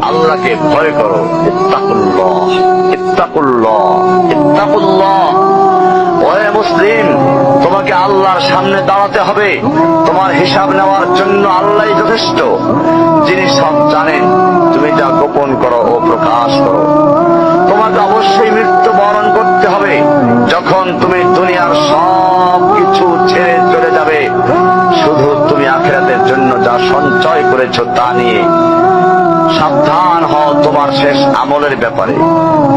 আল্লাহকে ভয় করো। ইত্তাকুল্লাহ, ইত্তাকুল্লাহ, ইত্তাকুল্লাহ। ওহে মুসলিম, তোমাকে আল্লাহর সামনে দাঁড়াতে হবে। তোমার হিসাব নেওয়ার জন্য আল্লাহই যথেষ্ট, যিনি সব জানেন। তুমি যা গোপন করো ও প্রকাশ করো। তোমাকে অবশ্যই মৃত্যু বরণ করতে হবে। যখন তুমি দুনিয়ার সব কিছু ছেড়ে চলে যাবে, শুধু তুমি আখিরাতের জন্য যা সঞ্চয় করেছো তা নিয়ে সাবধান হও তোমার শেষ আমলের ব্যাপারে।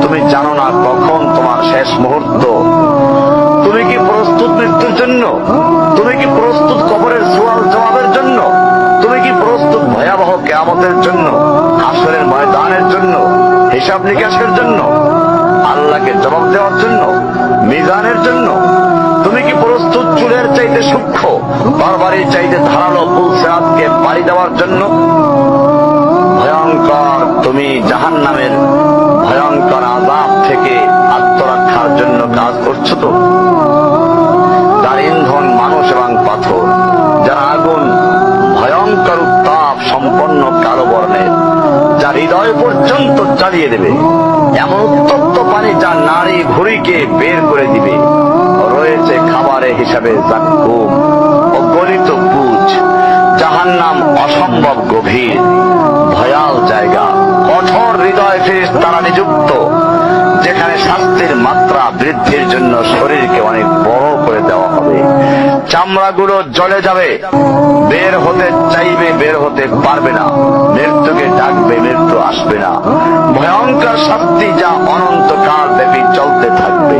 তুমি জানো না কখন তোমার শেষ মুহূর্ত। তুমি কি প্রস্তুত মৃত্যুর জন্য? তুমি কি প্রস্তুত কবরের সওয়াল জবাবের জন্য? তুমি কি প্রস্তুত ভয়াবহ কিয়ামতের জন্য, হাসরের ময়দানের জন্য, হিসাব নিকাশের জন্য, আল্লাহকে জবাব দেওয়ার জন্য, মিজানের জন্য? তুমি কি প্রস্তুত চুলের চাইতে সূক্ষ্ম, বারবারের চাইতে ধারালো পুলসিরাতকে পাড়ি দেওয়ার জন্য? ভয়ঙ্কর তুমি জাহান্নামের ভয়ঙ্কর আযাব থেকে আত্মরক্ষার জন্য কাজ করছো তো? যার ইন্ধন মানুষ এবং পাথর, যারা আগুন ভয়ঙ্কর উত্তাপ সম্পন্ন কালো বর্ণের, যা হৃদয় পর্যন্ত জ্বালিয়ে দেবে, এমন উত্তপ্ত পানি যা নাড়ি ভুঁড়িকে বের করে দিবে। রয়েছে খাবারে হিসাবে জাক্কুম ও গলিত পুঁজ। জাহান্নাম অসম্ভব গভীর ভয়াল জায়গা, কঠোর হৃদয় ফেরেশতারা নিযুক্ত, যেখানে শাস্তির মাত্রা বৃদ্ধির জন্য শরীরকে অনেক বড় করে দেওয়া হবে। চামড়াগুলো জ্বলে যাবে, বের হতে চাইবে, বের হতে পারবে না। মৃত্যুকে ডাকবে, মৃত্যু আসবে না। ভয়ঙ্কর শাস্তি যা অনন্তকাল ব্যাপী চলতে থাকবে।